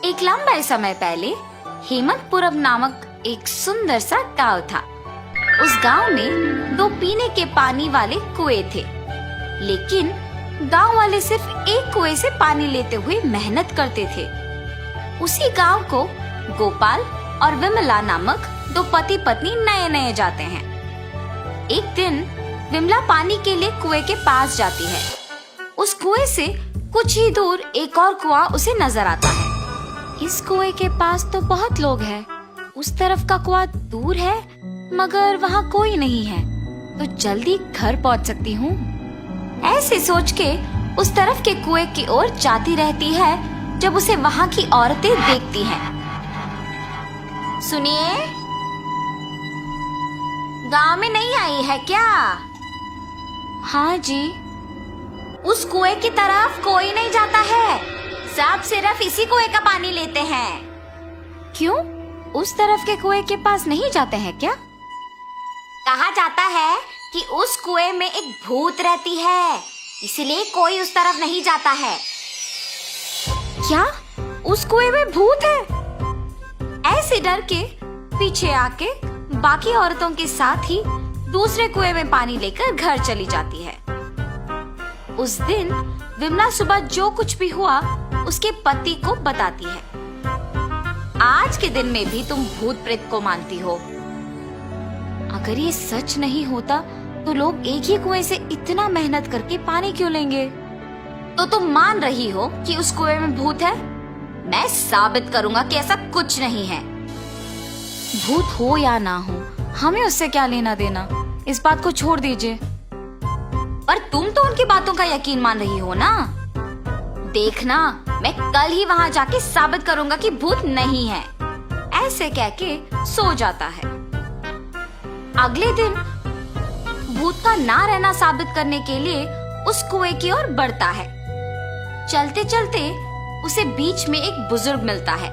एक लंबे समय पहले हेमंतपुरम नामक एक सुंदर सा गांव था। उस गांव में 2 पीने के पानी वाले कुएं थे, लेकिन गांव वाले सिर्फ एक कुएं से पानी लेते हुए मेहनत करते थे। उसी गांव को गोपाल और विमला नामक 2 पति पत्नी नए नए जाते हैं। एक दिन विमला पानी के लिए कुएं के पास जाती है। उस कुएं से कुछ ही दूर एक और कुआं उसे नजर आता है। इस कुएं के पास तो बहुत लोग हैं, उस तरफ का कुआं दूर है मगर वहाँ कोई नहीं है, तो जल्दी घर पहुँच सकती हूँ। ऐसे सोच के उस तरफ के कुएं की ओर जाती रहती है जब उसे वहाँ की औरतें देखती हैं। सुनिए, गांव में नहीं आई है क्या? हाँ जी। उस कुएं की तरफ कोई नहीं जाता है, सब सिर्फ इसी कुएं का पानी लेते हैं। क्यों? उस तरफ के कुएं के पास नहीं जाते हैं क्या? कहा जाता है कि उस कुएं में एक भूत रहती है, इसलिए कोई उस तरफ नहीं जाता है। क्या उस कुएं में भूत है? ऐसे डर के पीछे आके बाकी औरतों के साथ ही दूसरे कुएं में पानी लेकर घर चली जाती है। उस दिन विमला सुबह जो कुछ भी हुआ उसके पति को बताती है। आज के दिन में भी तुम भूत प्रेत को मानती हो। अगर ये सच नहीं होता तो लोग एक ही कुएं से इतना मेहनत करके पानी क्यों लेंगे? तो तुम मान रही हो कि उस कुएं में भूत है? मैं साबित करूंगा कि ऐसा कुछ नहीं है। भूत हो या ना हो, हमें उससे क्या लेना देना, इस बात को छोड़ दीजिए। पर तुम तो उनकी बातों का यकीन मान रही हो ना? देखना, मैं कल ही वहाँ जाके साबित करूंगा कि भूत नहीं है। ऐसे कह के सो जाता है। अगले दिन भूत का ना रहना साबित करने के लिए उस कुएं की ओर बढ़ता है। चलते चलते उसे बीच में एक बुजुर्ग मिलता है।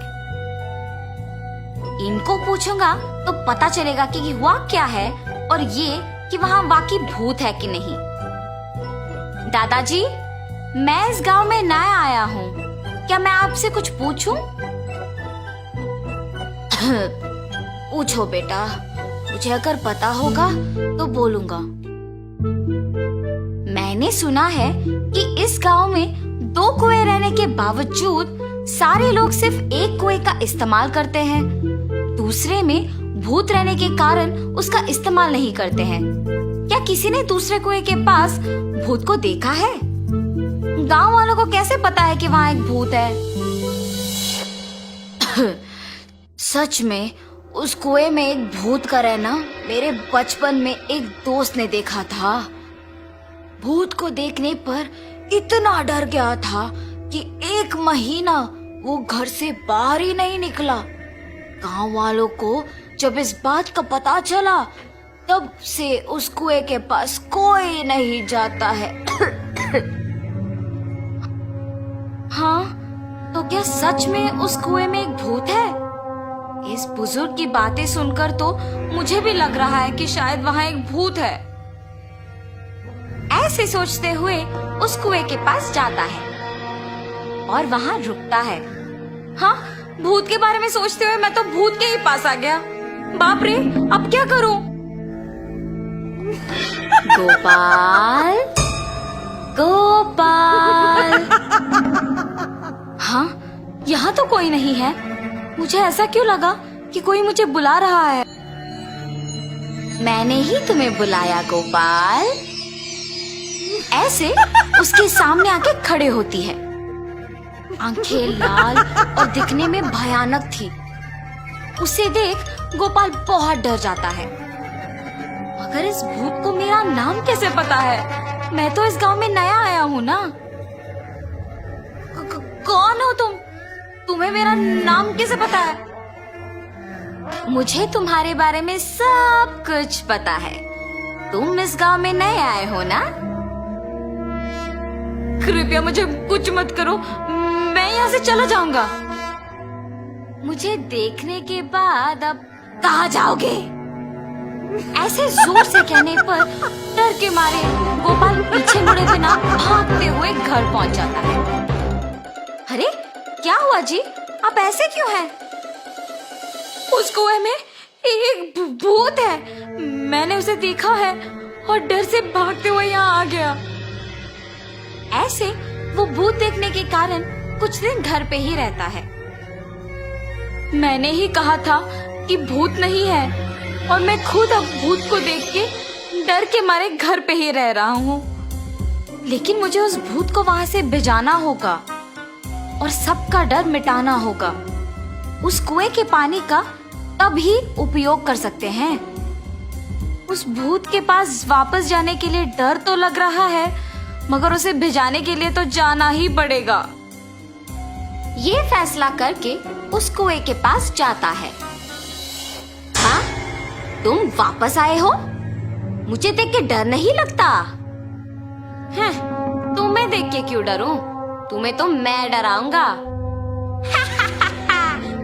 इनको पूछूंगा तो पता चलेगा कि हुआ क्या है और ये कि वहाँ वाकई भूत है कि नहीं। दादाजी, मैं इस गांव में नया आया हूँ, क्या मैं आपसे कुछ पूछूं? पूछो बेटा, मुझे अगर पता होगा तो बोलूंगा। मैंने सुना है कि इस गांव में 2 कुएं रहने के बावजूद सारे लोग सिर्फ एक कुएं का इस्तेमाल करते हैं, दूसरे में भूत रहने के कारण उसका इस्तेमाल नहीं करते हैं। क्या किसी ने दूसरे कुएं के पास भूत को देखा है? गांव वालों को कैसे पता है कि वहाँ एक भूत है? सच में उस कुएं में एक भूत का रहना मेरे बचपन में एक दोस्त ने देखा था। भूत को देखने पर इतना डर गया था कि 1 महीना वो घर से बाहर ही नहीं निकला। गांव वालों को जब इस बात का पता चला तब से उस कुएं के पास कोई नहीं जाता है। हाँ, तो क्या सच में उस कुएं में एक भूत है? इस बुजुर्ग की बातें सुनकर तो मुझे भी लग रहा है कि शायद वहाँ एक भूत है। ऐसे सोचते हुए उस कुएं के पास जाता है और वहाँ रुकता है। हाँ, भूत के बारे में सोचते हुए मैं तो भूत के ही पास आ गया। बाप रे, अब क्या करूं? गोपाल, गोपाल। हाँ, यहाँ तो कोई नहीं है। मुझे ऐसा क्यों लगा कि कोई मुझे बुला रहा है? मैंने ही तुम्हें बुलाया गोपाल। ऐसे उसके सामने आके खड़े होती है। आंखें लाल और दिखने में भयानक थी। उसे देख गोपाल बहुत डर जाता है। मगर इस भूत को मेरा नाम कैसे पता है? मैं तो इस गांव में नया आया हूँ ना। कौन हो तुम? तुम्हें मेरा नाम कैसे पता है? मुझे तुम्हारे बारे में सब कुछ पता है। तुम इस गांव में नए आए हो ना? कृपया मुझे कुछ मत करो, मैं यहाँ से चला जाऊंगा। मुझे देखने के बाद अब कहाँ जाओगे? ऐसे जोर से कहने पर डर के मारे गोपाल पीछे मुड़े बिना भागते हुए घर पहुंच जाता है। अरे क्या हुआ जी? आप ऐसे क्यों हैं? उस कुएं में एक भूत है। मैंने उसे देखा है और डर से भागते हुए यहाँ आ गया। ऐसे वो भूत देखने के कारण कुछ दिन घर पे ही रहता है। मैंने ही कहा था कि भूत नहीं है और मैं खुद अब भूत को देख के डर के मारे घर पे ही रह रहा हूँ। लेकिन मुझे उस भूत को वहां से भिजाना होगा और सबका डर मिटाना होगा। उस कुएं के पानी का तभी उपयोग कर सकते हैं। उस भूत के पास वापस जाने के लिए डर तो लग रहा है, मगर उसे भिजाने के लिए तो जाना ही पड़ेगा। ये फैसला करके उस कुएं के पास जाता है। हाँ, तुम वापस आए हो? मुझे देख के डर नहीं लगता? हैं, तुम्हें देख के क्यों डरूं? तुम्हें तो मैं डराऊंगा।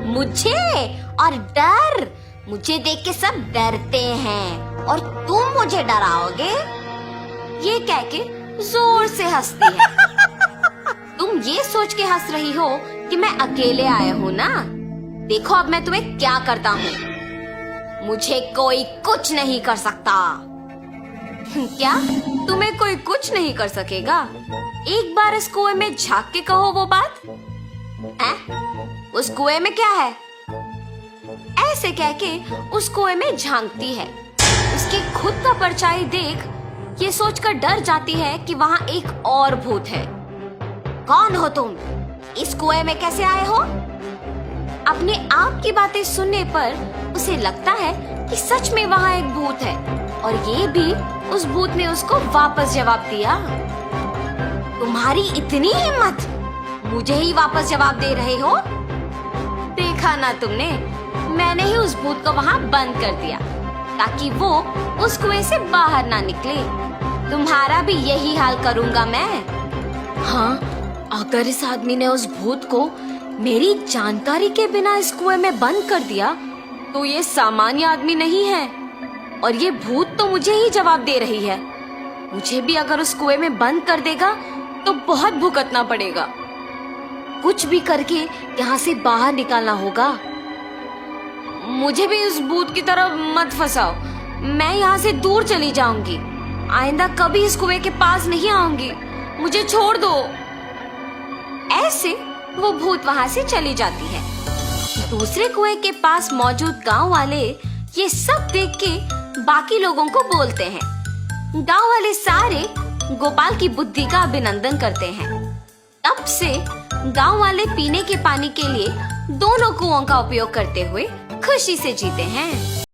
मुझे और डर? मुझे देख के सब डरते हैं और तुम मुझे डराओगे? ये कह के जोर से हंसती है। तुम ये सोच के हंस रही हो कि मैं अकेले आया हूँ ना? देखो अब मैं तुम्हें क्या करता हूँ। मुझे कोई कुछ नहीं कर सकता। क्या? तुम्हें कोई कुछ नहीं कर सकेगा? एक बार इस कुएं में झांक के कहो वो बात। उस कुएं में क्या है? ऐसे कह के उस कुएं में झांकती है। उसकी खुद का परछाई देख ये सोचकर डर जाती है कि वहाँ एक और भूत है। कौन हो तुम? इस कुएं में कैसे आए हो? अपने आप की बातें सुनने पर उसे लगता है कि सच में वहाँ एक भूत है और ये भी उस भूत ने उसको वापस जवाब दिया। तुम्हारी इतनी हिम्मत, मुझे ही वापस जवाब दे रहे हो? देखा ना तुमने, मैंने ही उस भूत को वहाँ बंद कर दिया ताकि वो उस कुएं से बाहर ना निकले। तुम्हारा भी यही हाल करूँगा मैं। हाँ, अगर इस आदमी ने उस भूत को मेरी जानकारी के बिना इस कुएं में बंद कर दिया तो ये सामान्य आदमी नहीं है और ये भूत तो मुझे ही जवाब दे रही है। मुझे भी अगर उस कुएं में बंद कर देगा तो बहुत भुगतना पड़ेगा। कुछ भी करके यहाँ से बाहर निकालना होगा। मुझे भी उस भूत की तरफ मत फंसाओ। मैं यहाँ से दूर चली जाऊंगी। आइंदा कभी इस कुएं के पास नहीं आऊंगी। मुझे छोड़ दो। ऐसे वो भूत वहाँ से चली जाती है। दूसरे कुएं के पास मौजूद गांव वाले ये सब देख के बाकी लोगों को बोलते हैं। गांव वाले सारे गोपाल की बुद्धि का अभिनंदन करते हैं। तब से गांव वाले पीने के पानी के लिए दोनों कुओं का उपयोग करते हुए खुशी से जीते हैं।